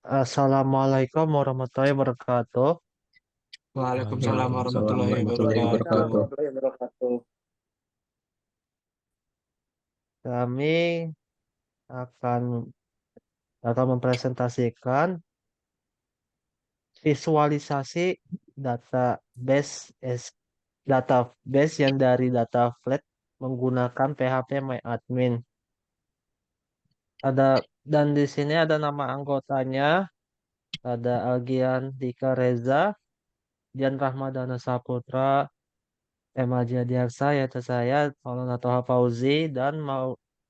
Assalamualaikum warahmatullahi wabarakatuh. Waalaikumsalam Waalaikumsalam warahmatullahi warahmatullahi wabarakatuh. wabarakatuh. Kami akan mempresentasikan visualisasi database database yang dari data flat menggunakan PHP MyAdmin. Dan di sini ada nama anggotanya, ada Algian Dika Reza, Dian Rahmadana Saputra, Emma Jadiarsa, yaitu saya, Maulana Toha Fauzi, dan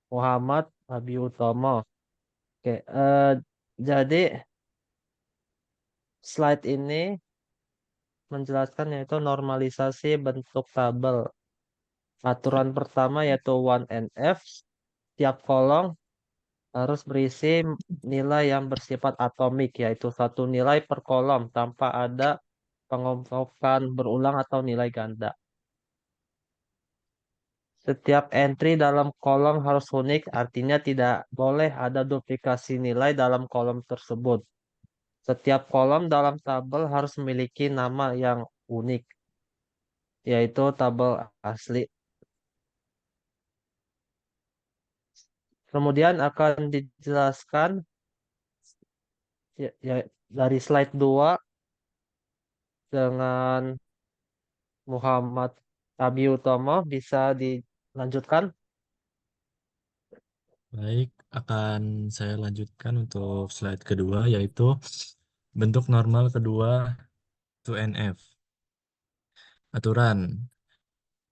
Muhammad Abi Utomo. Oke, jadi slide ini menjelaskan yaitu normalisasi bentuk tabel. Aturan pertama yaitu 1NF, tiap kolom harus berisi nilai yang bersifat atomik, yaitu satu nilai per kolom tanpa ada pengompokan berulang atau nilai ganda. Setiap entry dalam kolom harus unik, artinya tidak boleh ada duplikasi nilai dalam kolom tersebut. Setiap kolom dalam tabel harus memiliki nama yang unik, yaitu tabel asli. Kemudian akan dijelaskan dari slide 2 dengan Muhammad Abi Utomo, bisa dilanjutkan. Baik, akan saya lanjutkan untuk slide kedua, yaitu bentuk normal kedua 2NF. Aturan,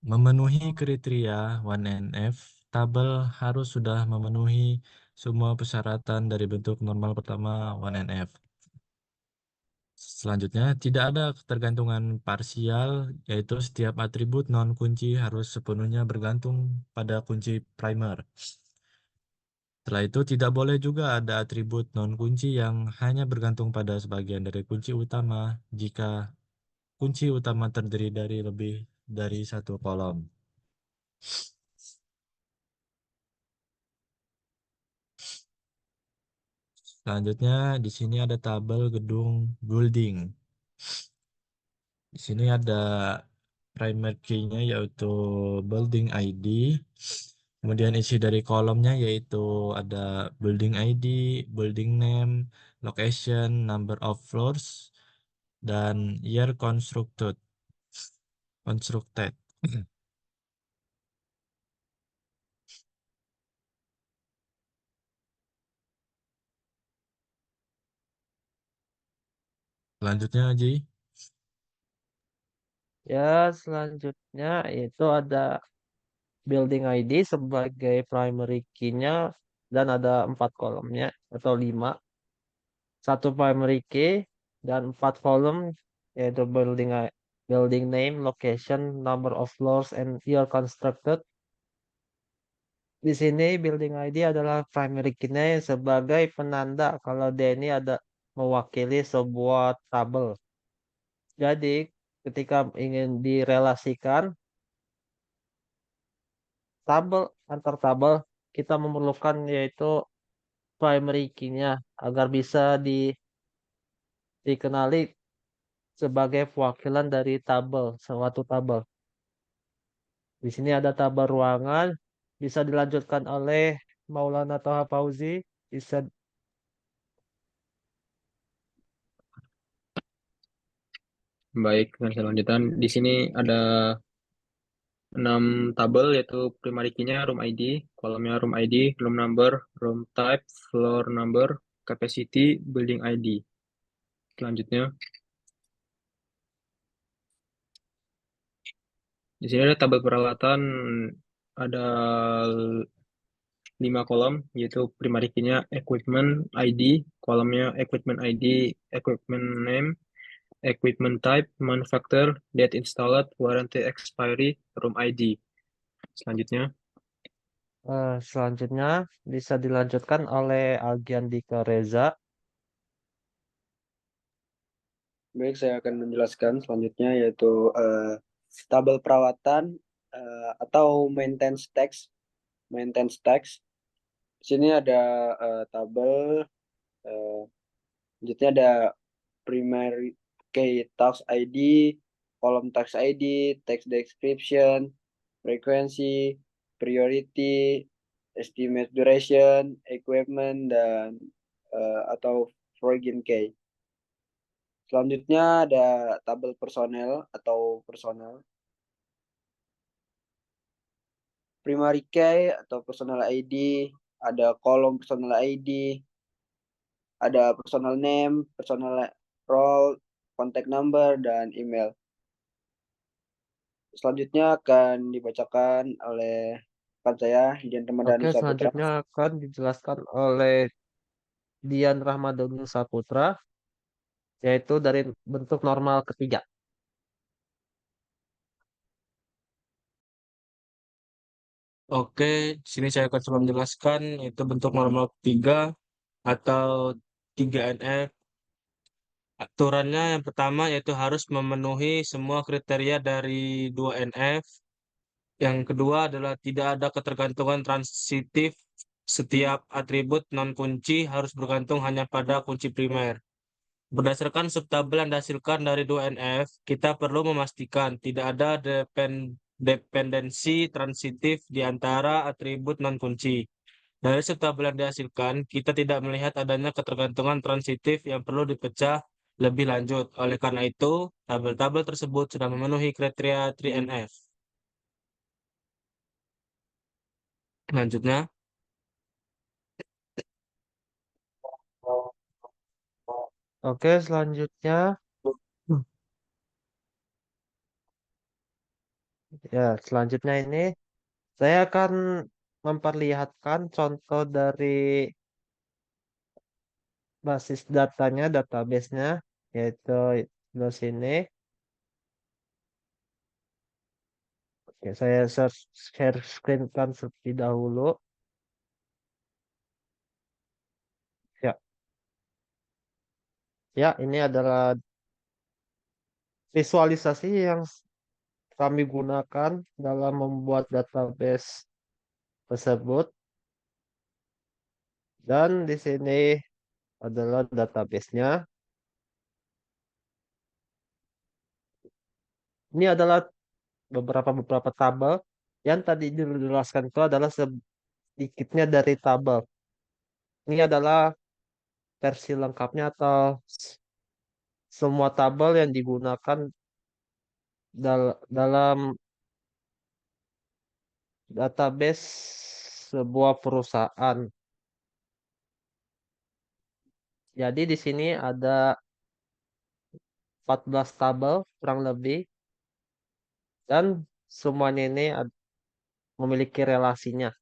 memenuhi kriteria 1NF, tabel harus sudah memenuhi semua persyaratan dari bentuk normal pertama 1NF. Selanjutnya, tidak ada ketergantungan parsial, yaitu setiap atribut non-kunci harus sepenuhnya bergantung pada kunci primer. Setelah itu, tidak boleh juga ada atribut non-kunci yang hanya bergantung pada sebagian dari kunci utama jika kunci utama terdiri dari lebih dari satu kolom. Selanjutnya, di sini ada tabel gedung building. Di sini ada primary key-nya yaitu building ID. Kemudian isi dari kolomnya yaitu ada building ID, building name, location, number of floors, dan year constructed. Constructed. Selanjutnya, Ji. Ya, selanjutnya itu ada building ID sebagai primary key-nya dan ada 4 kolomnya atau 5. Satu primary key dan 4 kolom yaitu building name, location, number of floors, and year constructed. Di sini building ID adalah primary key-nya sebagai penanda kalau dia ini ada mewakili sebuah tabel. Jadi ketika ingin direlasikan tabel antar tabel, kita memerlukan yaitu primary key-nya agar bisa dikenali sebagai perwakilan dari tabel, suatu tabel. Di sini ada tabel ruangan, bisa dilanjutkan oleh Maulana Toha Fauzi, bisa. Baik, dan selanjutnya di sini ada 6 tabel yaitu primary key-nya room ID, kolomnya room ID, room number, room type, floor number, capacity, building ID. Selanjutnya, di sini ada tabel peralatan, ada 5 kolom yaitu primary key-nya equipment ID, kolomnya equipment ID, equipment name, equipment type, manufacturer, date installed, warranty expiry, room ID. Selanjutnya, Selanjutnya bisa dilanjutkan oleh Algian Dika Reza. Baik, saya akan menjelaskan selanjutnya yaitu tabel perawatan atau maintenance tax. Maintenance tax. Di sini ada tabel Selanjutnya ada primary key task ID, column task ID, text description, frequency, priority, estimate duration, equipment, dan atau Freudian key. Selanjutnya ada tabel personel atau personal. Primary key atau personal ID, ada kolom personal ID, ada personal name, personal role, contact number, dan email. Selanjutnya akan dibacakan oleh rekan saya, Dian Ramadhani Oke, Saputra. selanjutnya akan dijelaskan oleh Dian Rahmadanu Saputra, yaitu dari bentuk normal ketiga. Oke, sini saya akan coba menjelaskan itu bentuk normal ketiga atau 3NF. Aturannya yang pertama yaitu harus memenuhi semua kriteria dari 2NF. Yang kedua adalah tidak ada ketergantungan transitif. Setiap atribut non-kunci harus bergantung hanya pada kunci primer. Berdasarkan subtabel yang dihasilkan dari 2NF, kita perlu memastikan tidak ada dependensi transitif di antara atribut non-kunci. Dari subtabel yang dihasilkan, kita tidak melihat adanya ketergantungan transitif yang perlu dipecah lebih lanjut. Oleh karena itu, tabel-tabel tersebut sudah memenuhi kriteria 3NF. Selanjutnya, Oke, selanjutnya selanjutnya ini saya akan memperlihatkan contoh dari basis datanya, database-nya, yaitu di sini. Oke, saya share screen kan terlebih dahulu. Ya, ya, ini adalah visualisasi yang kami gunakan dalam membuat database tersebut. Dan di sini adalah database-nya. Ini adalah beberapa tabel yang tadi dijelaskan itu adalah sedikitnya dari tabel. Ini adalah versi lengkapnya atau semua tabel yang digunakan dalam database sebuah perusahaan. Jadi di sini ada 14 tabel kurang lebih dan semuanya ini memiliki relasinya.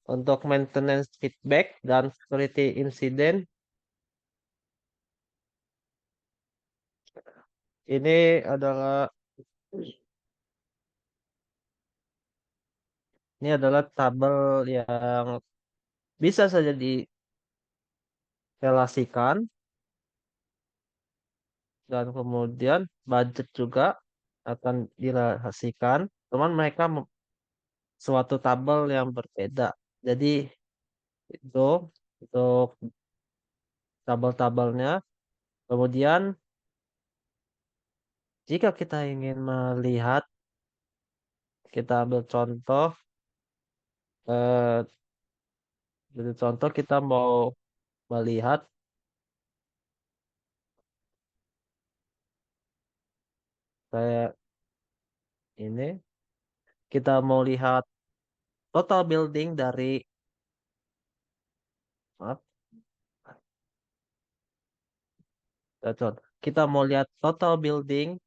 Untuk maintenance feedback dan security incident ini adalah tabel yang bisa saja direlasikan dan kemudian budget juga akan direlasikan. Cuman mereka suatu tabel yang berbeda. Jadi itu untuk tabel-tabelnya. Kemudian jika kita ingin melihat, kita ambil contoh. Eh, Jadi contoh kita mau melihat kayak ini. Kita mau lihat total building dari, maaf, kita mau lihat total building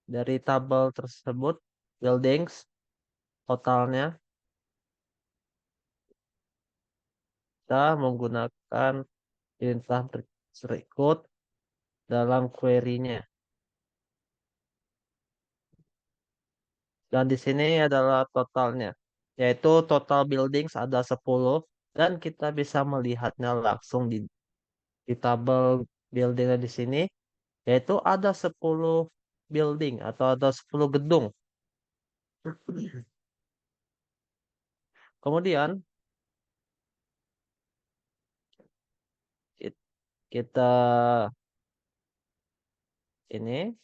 dari tabel tersebut, buildings totalnya. Kita menggunakan perintah berikut dalam query-nya. Dan di sini adalah totalnya, yaitu total buildings ada 10 dan kita bisa melihatnya langsung di tabel buildingnya di sini, yaitu ada 10 building atau ada 10 gedung. Kemudian kita ini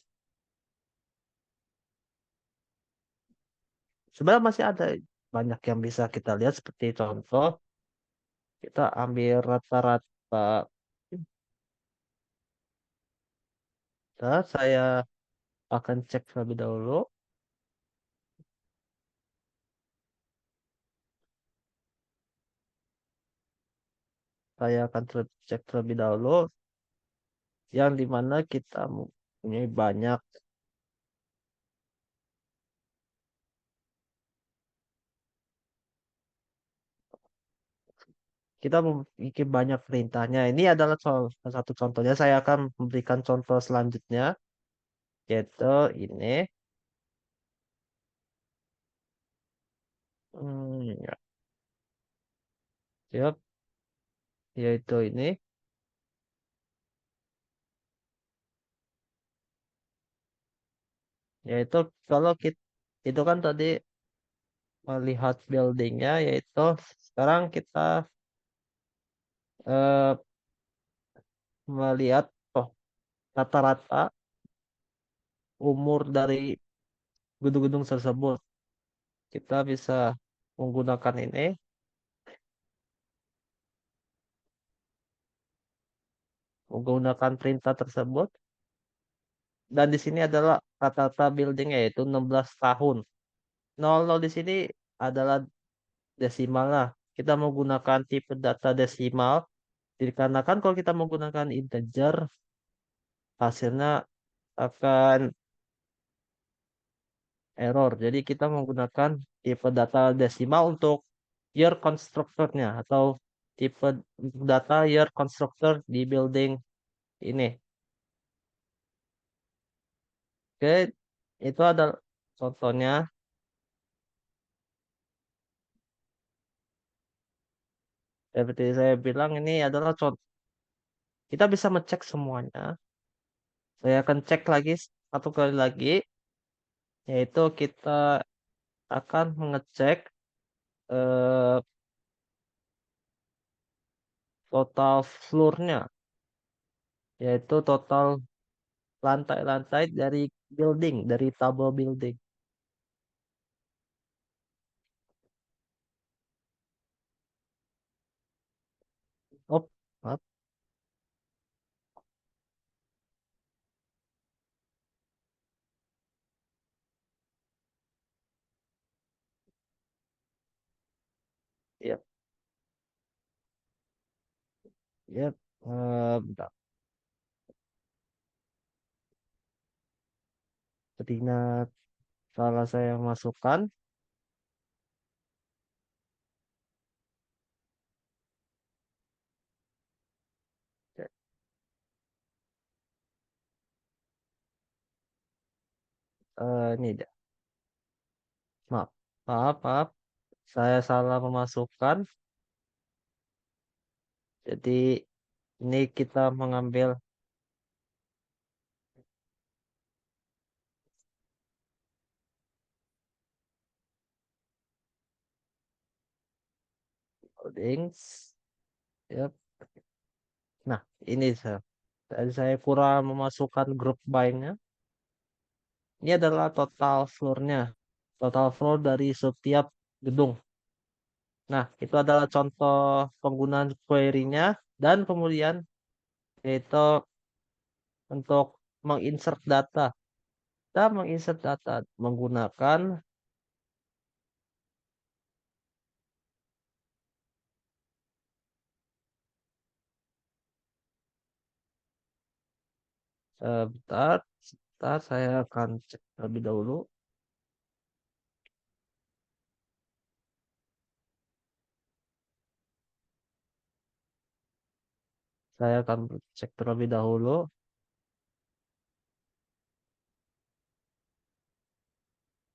sebenarnya masih ada banyak yang bisa kita lihat seperti contoh kita ambil rata-rata. Nah, saya akan cek terlebih dahulu. Saya akan cek terlebih dahulu yang dimana kita mempunyai banyak. Kita memiliki banyak perintahnya. Ini adalah salah satu contohnya. Saya akan memberikan contoh selanjutnya, yaitu ini. Ya, siap. Yaitu ini. Yaitu kalau kita itu kan tadi melihat buildingnya, yaitu sekarang kita eh, melihat oh rata-rata umur dari gedung-gedung tersebut. Kita bisa menggunakan ini, menggunakan perintah tersebut. Dan di sini adalah rata-rata buildingnya yaitu 16 tahun. 00 di sini adalah desimal lah. Kita menggunakan tipe data desimal. Dikarenakan kalau kita menggunakan integer, hasilnya akan error. Jadi kita menggunakan tipe data desimal untuk year constructornya atau tipe data year constructor di building ini. Oke, itu adalah contohnya. Seperti saya bilang ini adalah contoh. Kita bisa mengecek semuanya. Saya akan cek lagi satu kali lagi, yaitu kita akan mengecek eh, total floor-nya, yaitu total lantai-lantai dari building, dari tabel building. Oh, maaf. Ya, ya, bentar. Ketika salah saya masukkan, ini dia. Maaf, maaf, maaf. Saya salah memasukkan. Jadi ini kita mengambil buildings. Ya. Nah, ini saya kurang memasukkan grup by-nya. Ini adalah total floor-nya. Total floor dari setiap gedung. Nah, itu adalah contoh penggunaan query-nya. Dan kemudian yaitu untuk menginsert data. Kita menginsert data menggunakan bentar, bentar, saya akan cek terlebih dahulu. Saya akan cek terlebih dahulu.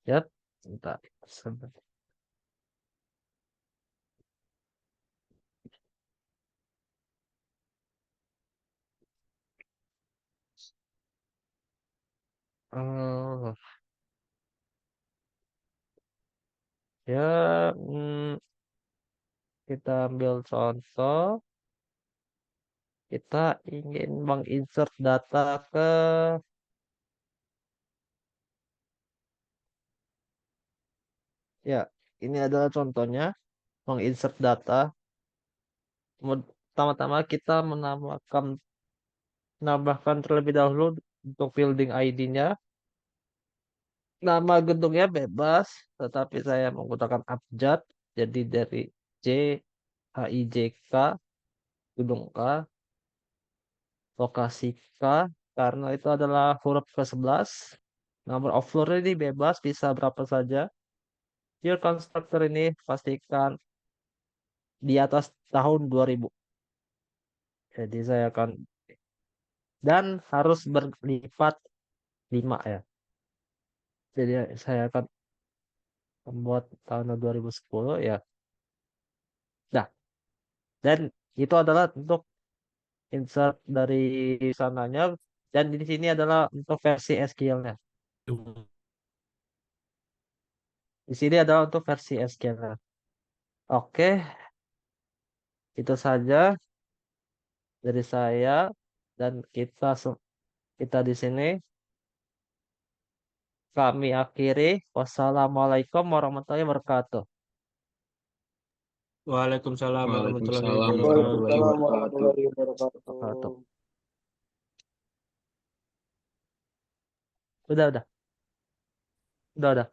Ya, bentar. Sebentar. Oh, ya, kita ambil contoh. kita ingin menginsert data ke ya, ini adalah contohnya menginsert data. Pertama-tama kita menambahkan terlebih dahulu untuk building ID-nya. Nama gedungnya bebas, tetapi saya menggunakan abjad. Jadi dari J, HIJK, gedung K, lokasi K, karena itu adalah huruf ke-11. Number of floor ini bebas, bisa berapa saja. Year constructor ini pastikan di atas tahun 2000. Jadi saya akan, dan harus berlipat 5 ya. Jadi saya akan membuat tahun 2010 ya. Nah, dan itu adalah untuk insert dari sananya, dan di sini adalah untuk versi SQL-nya. Di sini adalah untuk versi SQL-nya. Oke, itu saja dari saya dan kita di sini. Kami akhiri. Wassalamualaikum warahmatullahi wabarakatuh. Waalaikumsalam warahmatullahi Waalaikumsalam warahmatullahi wabarakatuh. Waalaikumsalam wabarakatuh. warahmatullahi Wabarakatuh. wabarakatuh. Udah, udah.